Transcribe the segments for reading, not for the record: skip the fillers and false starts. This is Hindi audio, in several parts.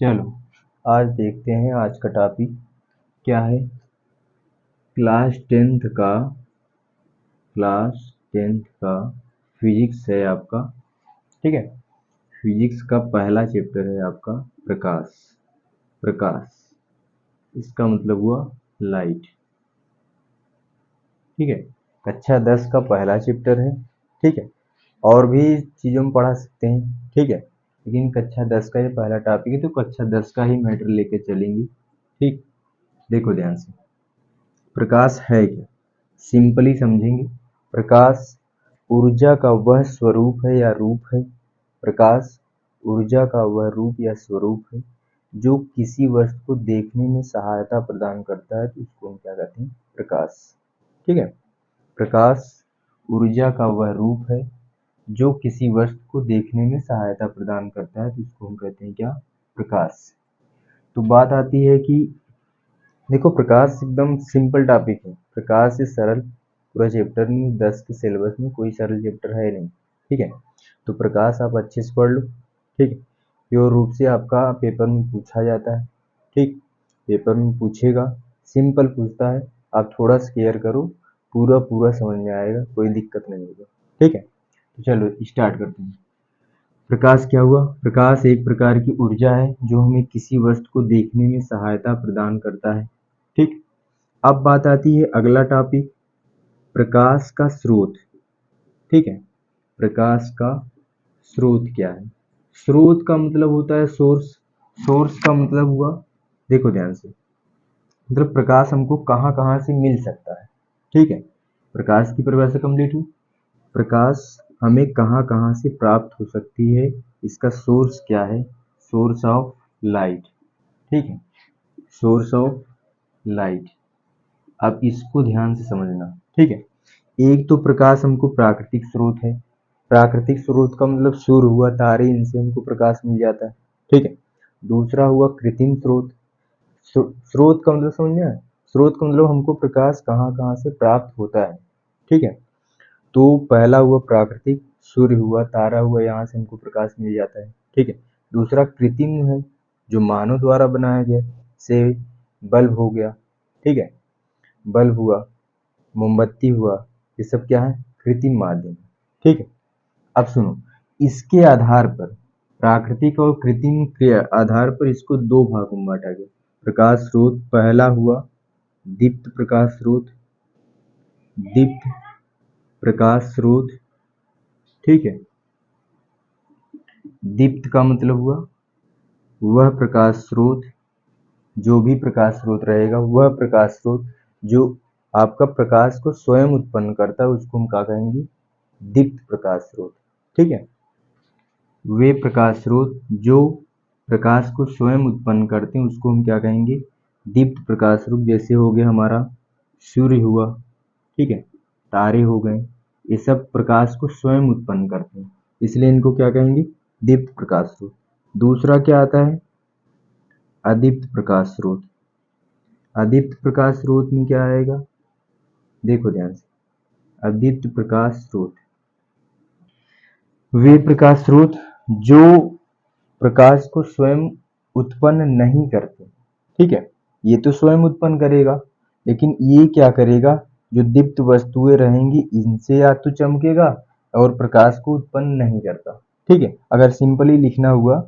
चलो आज देखते हैं आज का टॉपिक क्या है। क्लास टेंथ का फिजिक्स है आपका। ठीक है। फिजिक्स का पहला चैप्टर है आपका प्रकाश। प्रकाश इसका मतलब हुआ लाइट। ठीक है। कक्षा 10 का पहला चैप्टर है। ठीक है। और भी चीज़ों में पढ़ा सकते हैं। ठीक है। लेकिन कक्षा 10 का ये पहला टॉपिक है तो कक्षा 10 का ही मैटर लेके चलेंगे। ठीक। देखो ध्यान से, प्रकाश है क्या, सिंपली समझेंगे। प्रकाश ऊर्जा का वह स्वरूप है या रूप है। प्रकाश ऊर्जा का वह रूप या स्वरूप है जो किसी वस्तु को देखने में सहायता प्रदान करता है तो उसको हम क्या कहते हैं, प्रकाश। ठीक है। प्रकाश ऊर्जा का वह रूप है जो किसी वस्तु को देखने में सहायता प्रदान करता है तो उसको हम कहते हैं क्या, प्रकाश। तो बात आती है कि देखो प्रकाश एकदम सिंपल टॉपिक है। प्रकाश से सरल पूरा चैप्टर में 10 के सिलेबस में कोई सरल चैप्टर है नहीं। ठीक है। तो प्रकाश आप अच्छे से पढ़ लो। ठीक है। प्योर रूप से आपका पेपर में पूछा जाता है। ठीक। पेपर में पूछेगा, सिंपल पूछता है, आप थोड़ा सा केयर करो, पूरा पूरा समझ में आएगा, कोई दिक्कत नहीं होगा। ठीक है। तो चलो स्टार्ट करते हैं। प्रकाश क्या हुआ, प्रकाश एक प्रकार की ऊर्जा है जो हमें किसी वस्तु को देखने में सहायता प्रदान करता है। ठीक। अब बात आती है अगला टॉपिक, प्रकाश का स्रोत। ठीक है। प्रकाश का स्रोत क्या है। स्रोत का मतलब होता है सोर्स। सोर्स का मतलब हुआ, देखो ध्यान से, मतलब प्रकाश हमको कहाँ कहाँ से मिल सकता है। ठीक है। प्रकाश की परिभाषा कंप्लीट हुई। प्रकाश हमें कहाँ कहाँ से प्राप्त हो सकती है, इसका सोर्स क्या है, सोर्स ऑफ लाइट। ठीक है। सोर्स ऑफ लाइट, अब इसको ध्यान से समझना। ठीक है। एक तो प्रकाश हमको प्राकृतिक स्रोत है। प्राकृतिक स्रोत का मतलब सूर्य हुआ, तारे, इनसे हमको प्रकाश मिल जाता है। ठीक है। दूसरा हुआ कृत्रिम स्रोत। स्रोत का मतलब समझ में आया? स्रोत का मतलब हमको प्रकाश कहाँ कहाँ से प्राप्त होता है। ठीक है। तो पहला हुआ प्राकृतिक, सूर्य हुआ, तारा हुआ, यहाँ से हमको प्रकाश मिल जाता है। ठीक है। दूसरा कृत्रिम है, जो मानव द्वारा बनाया गया, से बल्ब हो गया। ठीक है। बल्ब हुआ, मोमबत्ती हुआ, ये सब क्या है, कृत्रिम माध्यम। ठीक है। अब सुनो, इसके आधार पर, प्राकृतिक और कृत्रिम के आधार पर इसको दो भागों में बांटा गया। प्रकाश स्रोत पहला हुआ दीप्त प्रकाश स्रोत। दीप्त प्रकाश स्रोत। ठीक है। दीप्त का मतलब हुआ वह प्रकाश स्रोत, जो भी प्रकाश स्रोत रहेगा वह प्रकाश स्रोत जो आपका प्रकाश को स्वयं उत्पन्न करता है उसको हम क्या कहेंगे, दीप्त प्रकाश स्रोत। ठीक है। वे प्रकाश स्रोत जो प्रकाश को स्वयं उत्पन्न करते हैं उसको हम क्या कहेंगे, दीप्त प्रकाश स्रोत। जैसे हो गया हमारा सूर्य हुआ, ठीक है, तारे हो गए, ये सब प्रकाश को स्वयं उत्पन्न करते हैं, इसलिए इनको क्या कहेंगे, दीप्त प्रकाश स्रोत। दूसरा क्या आता है, अदीप्त प्रकाश स्रोत। अदीप्त प्रकाश स्रोत में क्या आएगा, देखो ध्यान से, अदीप्त प्रकाश स्रोत वे प्रकाश स्रोत जो प्रकाश को स्वयं उत्पन्न नहीं करते। ठीक है। ये तो स्वयं उत्पन्न करेगा, लेकिन ये क्या करेगा, जो दीप्त वस्तुएं रहेंगी इनसे या तो चमकेगा और प्रकाश को उत्पन्न नहीं करता। ठीक है। अगर सिंपली लिखना हुआ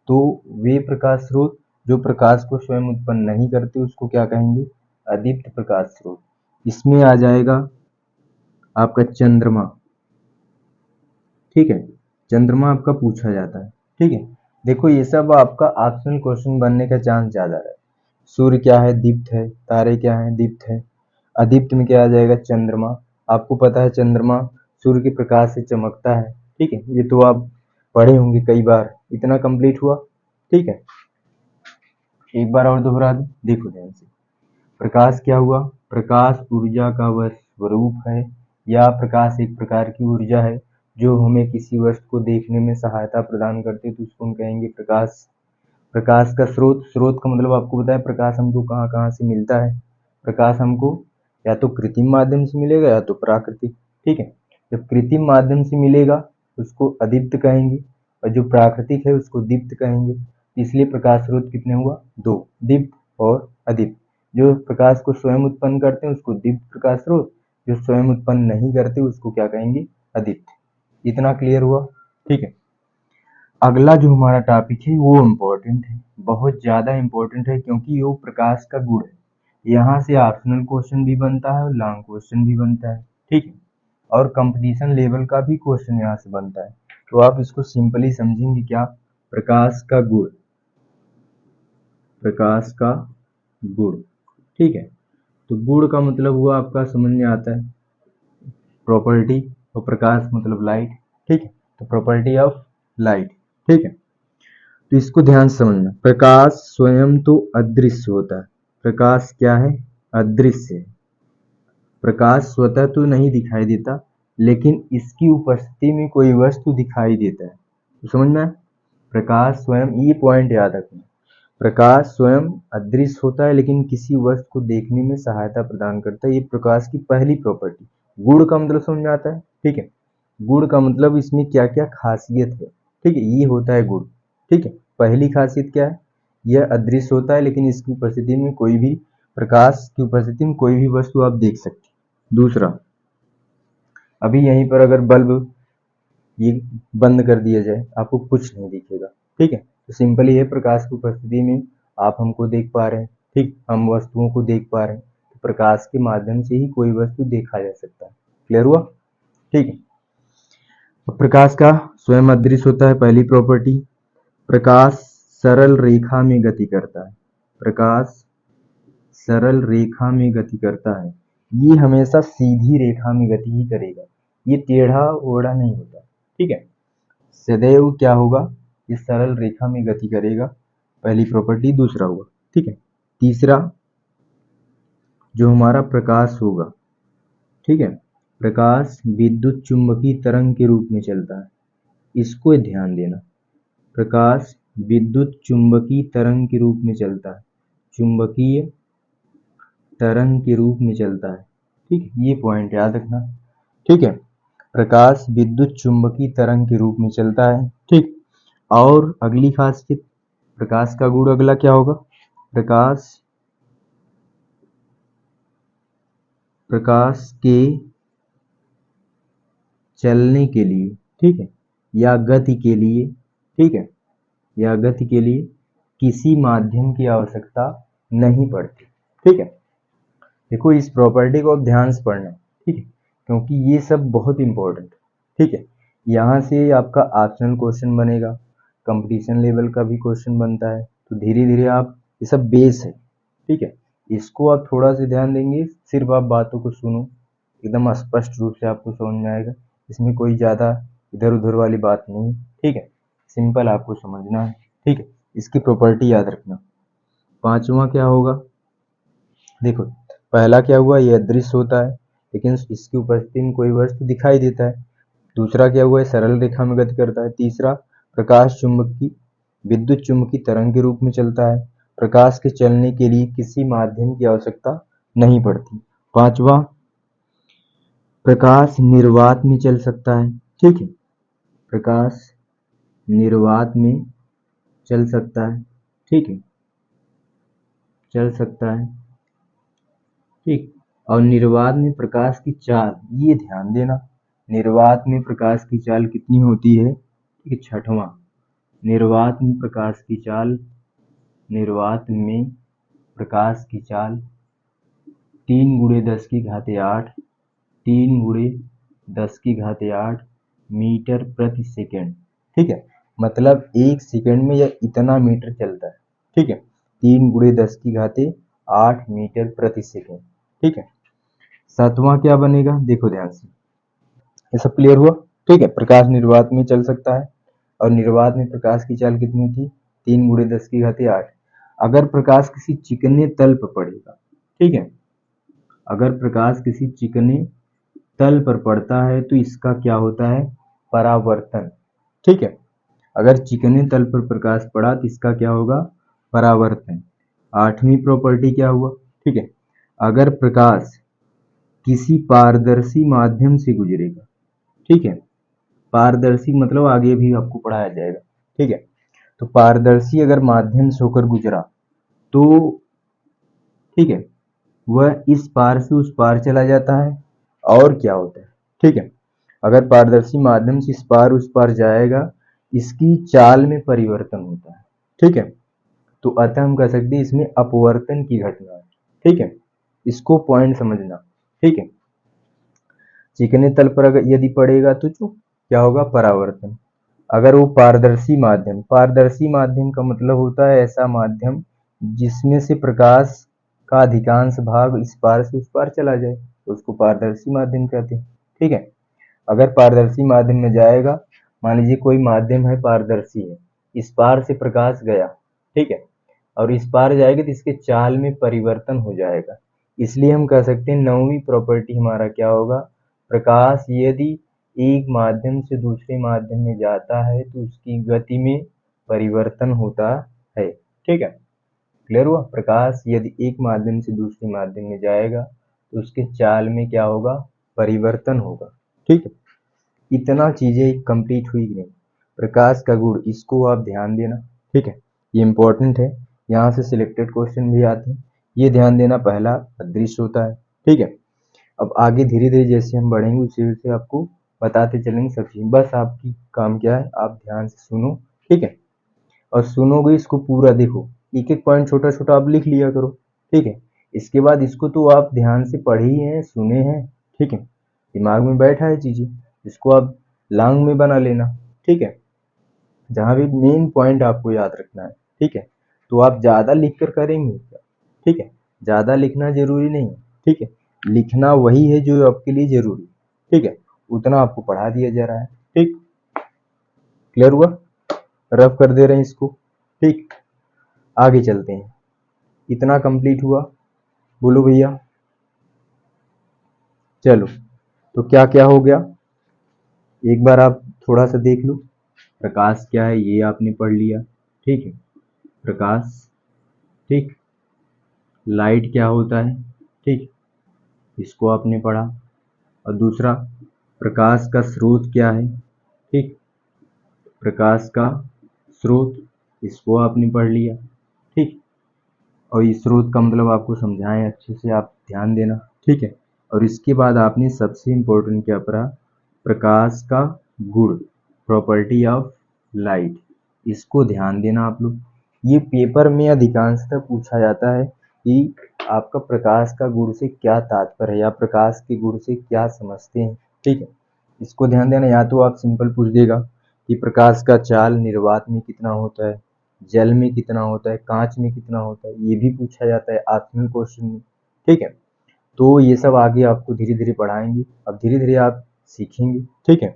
तो वे प्रकाश स्रोत जो प्रकाश को स्वयं उत्पन्न नहीं करते उसको क्या कहेंगे, अदीप्त प्रकाश स्रोत। इसमें आ जाएगा आपका चंद्रमा। ठीक है। चंद्रमा आपका पूछा जाता है। ठीक है। देखो ये सब आपका ऑप्शनल क्वेश्चन बनने का चांस ज्यादा है। सूर्य क्या है, दीप्त है, तारे क्या है, दीप्त है। अदीप्त में क्या आ जाएगा, चंद्रमा। आपको पता है चंद्रमा सूर्य के प्रकाश से चमकता है। ठीक है। ये तो आप पढ़े होंगे कई बार। इतना कंप्लीट हुआ। ठीक है। एक बार और दोहरा दूं, देखो ध्यान से, प्रकाश क्या हुआ, प्रकाश ऊर्जा का वह स्वरूप है या प्रकाश एक प्रकार की ऊर्जा है जो हमें किसी वस्तु को देखने में सहायता प्रदान करती है तो उसको हम कहेंगे प्रकाश। प्रकाश का स्रोत, स्रोत का मतलब आपको बताया प्रकाश हमको कहाँ कहाँ से मिलता है। प्रकाश हमको या तो कृत्रिम माध्यम से मिलेगा या तो प्राकृतिक। ठीक है। जब कृत्रिम माध्यम से मिलेगा उसको अदीप्त कहेंगे और जो प्राकृतिक है उसको दीप्त कहेंगे। इसलिए प्रकाश स्रोत कितने हुआ, 2, दीप्त और अदीप्त। जो प्रकाश को स्वयं उत्पन्न करते हैं उसको दीप्त प्रकाश स्रोत, जो स्वयं उत्पन्न नहीं करते उसको क्या कहेंगे, अदीप्त। इतना क्लियर हुआ, ठीक है। अगला जो हमारा टॉपिक है वो इम्पोर्टेंट है, बहुत ज्यादा इम्पोर्टेंट है, क्योंकि वो प्रकाश का गुण है। यहाँ से ऑप्शनल क्वेश्चन भी बनता है और लॉन्ग क्वेश्चन भी बनता है, ठीक है, और कंपटीशन लेवल का भी क्वेश्चन यहाँ से बनता है। तो आप इसको सिंपली समझेंगे क्या, प्रकाश का गुण, प्रकाश का गुण, ठीक है। तो गुण का मतलब हुआ आपका समझ में आता है, प्रॉपर्टी, और प्रकाश मतलब लाइट, ठीक है, तो प्रॉपर्टी ऑफ लाइट, ठीक है। तो इसको ध्यान से समझना, प्रकाश स्वयं तो अदृश्य होता है, प्रकाश क्या है, अदृश्य है। प्रकाश स्वतः तो नहीं दिखाई देता, लेकिन इसकी उपस्थिति में कोई वस्तु दिखाई देता है। तो समझ में आया? प्रकाश स्वयं, ये पॉइंट याद रखना, प्रकाश स्वयं अदृश्य होता है लेकिन किसी वस्तु को देखने में सहायता प्रदान करता है, ये प्रकाश की पहली प्रॉपर्टी। गुण का मतलब समझ में आता है, ठीक है, गुण का मतलब इसमें क्या क्या खासियत है, ठीक है, ये होता है गुण, ठीक है। पहली खासियत क्या है, यह अदृश्य होता है लेकिन इसकी उपस्थिति में कोई भी, प्रकाश की उपस्थिति में कोई भी वस्तु आप देख सकते हैं। दूसरा, अभी यहीं पर अगर बल्ब ये बंद कर दिया जाए आपको कुछ नहीं दिखेगा, ठीक है, तो सिंपली है प्रकाश की उपस्थिति में आप हमको देख पा रहे हैं, ठीक, हम वस्तुओं को देख पा रहे हैं, तो प्रकाश के माध्यम से ही कोई वस्तु देखा जा सकता है। क्लियर हुआ, ठीक है। तो प्रकाश का स्वयं अदृश्य होता है, पहली प्रॉपर्टी। प्रकाश सरल रेखा में गति करता है, प्रकाश सरल रेखा में गति करता है, ये हमेशा सीधी रेखा में गति ही करेगा, ये टेढ़ा ओढ़ा नहीं होता, ठीक है, सदैव क्या होगा, ये सरल रेखा में गति करेगा, पहली प्रॉपर्टी। दूसरा हुआ, ठीक है। तीसरा, जो हमारा प्रकाश होगा, ठीक है, प्रकाश विद्युत चुंबकीय तरंग के रूप में चलता है, इसको ध्यान देना, प्रकाश विद्युत चुंबकीय तरंग के रूप में चलता है, चुंबकीय तरंग के रूप में चलता है, ठीक है, ये पॉइंट याद रखना, ठीक है, प्रकाश विद्युत चुंबकीय तरंग के रूप में चलता है, ठीक। और अगली खासियत, प्रकाश का गुण अगला क्या होगा, प्रकाश, प्रकाश के चलने के लिए, ठीक है, या गति के लिए, ठीक है, या गति के लिए किसी माध्यम की आवश्यकता नहीं पड़ती, ठीक है। देखो इस प्रॉपर्टी को आप ध्यान से पढ़ना, ठीक है, क्योंकि ये सब बहुत इंपॉर्टेंट, ठीक है। यहाँ से आपका ऑप्शनल क्वेश्चन बनेगा, कंपटीशन लेवल का भी क्वेश्चन बनता है, तो धीरे धीरे आप, ये सब बेस है, ठीक है, इसको आप थोड़ा सा ध्यान देंगे, सिर्फ आप बातों को सुनो, एकदम स्पष्ट रूप से आपको समझ में आएगा, इसमें कोई ज़्यादा इधर उधर वाली बात नहीं, ठीक है, सिंपल आपको समझना है, ठीक है। इसकी प्रॉपर्टी याद रखना। पांचवा क्या होगा, देखो पहला क्या हुआ, ये अदृश्य होता है लेकिन इसकी उपस्थिति में कोई वस्तु दिखाई देता है। दूसरा क्या हुआ है, सरल रेखा में गति करता है। तीसरा, प्रकाश चुंबकीय विद्युत चुंबकीय तरंग के रूप में चलता है, प्रकाश के चलने के लिए किसी माध्यम की आवश्यकता नहीं पड़ती। पांचवा, प्रकाश निर्वात में चल सकता है, ठीक है, प्रकाश निर्वात में चल सकता है, ठीक है, चल सकता है, ठीक। और निर्वात में प्रकाश की चाल, ये ध्यान देना, निर्वात में प्रकाश की चाल कितनी होती है, ठीक है। छठवां, निर्वात में प्रकाश की चाल, निर्वात में प्रकाश की चाल 3 × 10⁸, 3 × 10⁸ मीटर प्रति सेकेंड, ठीक है, मतलब 1 सेकेंड में यह इतना मीटर चलता है, ठीक है, 3 × 10⁸ मीटर प्रति सेकेंड, ठीक है। सातवां क्या बनेगा, देखो ध्यान से, ये सब क्लियर हुआ, ठीक है। प्रकाश निर्वात में चल सकता है और निर्वात में प्रकाश की चाल कितनी थी, 3 × 10⁸। अगर प्रकाश किसी चिकने तल पर पड़ेगा, ठीक है, अगर प्रकाश किसी चिकने तल पर पड़ता है तो इसका क्या होता है, परावर्तन, ठीक है, अगर चिकने तल पर प्रकाश पड़ा तो इसका क्या होगा, परावर्तन। आठवीं प्रॉपर्टी क्या हुआ, ठीक है, अगर प्रकाश किसी पारदर्शी माध्यम से गुजरेगा, ठीक है, पारदर्शी मतलब आगे भी आपको पढ़ाया जाएगा, ठीक है, तो पारदर्शी अगर माध्यम से होकर गुजरा तो ठीक है, वह इस पार से उस पार चला जाता है। और क्या होता है, ठीक है, अगर पारदर्शी माध्यम से इस पार उस पार जाएगा, इसकी चाल में परिवर्तन होता है। ठीक है, तो अतः हम कह सकते हैं इसमें अपवर्तन की घटना है। ठीक है, इसको पॉइंट समझना। ठीक है, चिकने तल पर अगर यदि पड़ेगा तो जो क्या होगा, परावर्तन। अगर वो पारदर्शी माध्यम का मतलब होता है ऐसा माध्यम जिसमें से प्रकाश का अधिकांश भाग इस पार से उस पार चला जाए, तो उसको पारदर्शी माध्यम कहते हैं। ठीक है, अगर पारदर्शी माध्यम में जाएगा, मान लीजिए कोई माध्यम है पारदर्शी है, इस पार से प्रकाश गया, ठीक है, और इस पार जाएगा तो इसके चाल में परिवर्तन हो जाएगा। इसलिए हम कह सकते हैं नौवीं प्रॉपर्टी हमारा क्या होगा, प्रकाश यदि एक माध्यम से दूसरे माध्यम में जाता है तो उसकी गति में परिवर्तन होता है। ठीक है, क्लियर हुआ। प्रकाश यदि एक माध्यम से दूसरे माध्यम में जाएगा तो उसके चाल में क्या होगा, परिवर्तन होगा। ठीक है, इतना चीजें कंप्लीट हुई कि नहीं। प्रकाश का गुण, इसको आप ध्यान देना। ठीक है, ये इंपॉर्टेंट है, यहाँ से सिलेक्टेड क्वेश्चन भी आते हैं, ये ध्यान देना। पहला अदृश्य होता है। ठीक है, अब आगे धीरे धीरे जैसे हम बढ़ेंगे उसी वजह से आपको बताते चलेंगे सब चीज। बस आपकी काम क्या है, आप ध्यान से सुनो। ठीक है, और सुनोगे इसको पूरा देखो, एक एक पॉइंट छोटा छोटा आप लिख लिया करो। ठीक है, इसके बाद इसको तो आप ध्यान से पढ़े ही हैं, सुने हैं। ठीक है, दिमाग में बैठा है चीजें, इसको आप लांग में बना लेना। ठीक है, जहाँ भी मेन पॉइंट आपको याद रखना है। ठीक है, तो आप ज्यादा लिख कर करेंगे क्या? ठीक है, ज्यादा लिखना जरूरी नहीं है। ठीक है, लिखना वही है जो आपके लिए जरूरी। ठीक है, उतना आपको पढ़ा दिया जा रहा है। ठीक, क्लियर हुआ। रफ कर दे रहे हैं इसको। ठीक, आगे चलते हैं। इतना कंप्लीट हुआ, बोलो भैया। चलो, तो क्या क्या हो गया, एक बार आप थोड़ा सा देख लो। प्रकाश क्या है ये आपने पढ़ लिया। ठीक है, प्रकाश। ठीक, लाइट क्या होता है, ठीक, इसको आपने पढ़ा। और दूसरा, प्रकाश का स्रोत क्या है। ठीक, प्रकाश का स्रोत, इसको आपने पढ़ लिया। ठीक, और इस स्रोत का मतलब आपको समझाएं अच्छे से, आप ध्यान देना। ठीक है, और इसके बाद आपने सबसे इम्पोर्टेंट क्या पढ़ा, प्रकाश का गुण, प्रॉपर्टी ऑफ लाइट। इसको ध्यान देना आप लोग। ये पेपर में अधिकांशतः पूछा जाता है कि आपका प्रकाश का गुण से क्या तात्पर्य है, या प्रकाश के गुण से क्या समझते हैं। ठीक है, इसको ध्यान देना। या तो आप सिंपल पूछ देगा कि प्रकाश का चाल निर्वात में कितना होता है, जल में कितना होता है, कांच में कितना होता है, ये भी पूछा जाता है ऑप्शनल क्वेश्चन में। ठीक है, तो ये सब आगे आपको धीरे धीरे पढ़ाएंगे, अब धीरे धीरे आप सीखेंगे। ठीक है,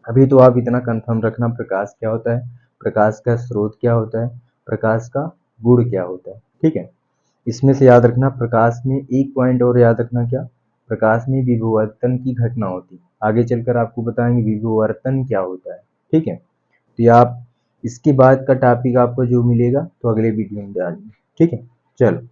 अभी तो आप इतना कंफर्म रखना, प्रकाश क्या होता है, प्रकाश का स्रोत क्या होता है, प्रकाश का गुण क्या होता है। ठीक है, इसमें से याद रखना, प्रकाश में एक पॉइंट और याद रखना, क्या, प्रकाश में विभवर्तन की घटना होती है। आगे चलकर आपको बताएंगे विभवर्तन क्या होता है। ठीक है, तो ये आप इसके बाद का टॉपिक आपको जो मिलेगा तो अगले वीडियो में डालेंगे। ठीक है, चलो।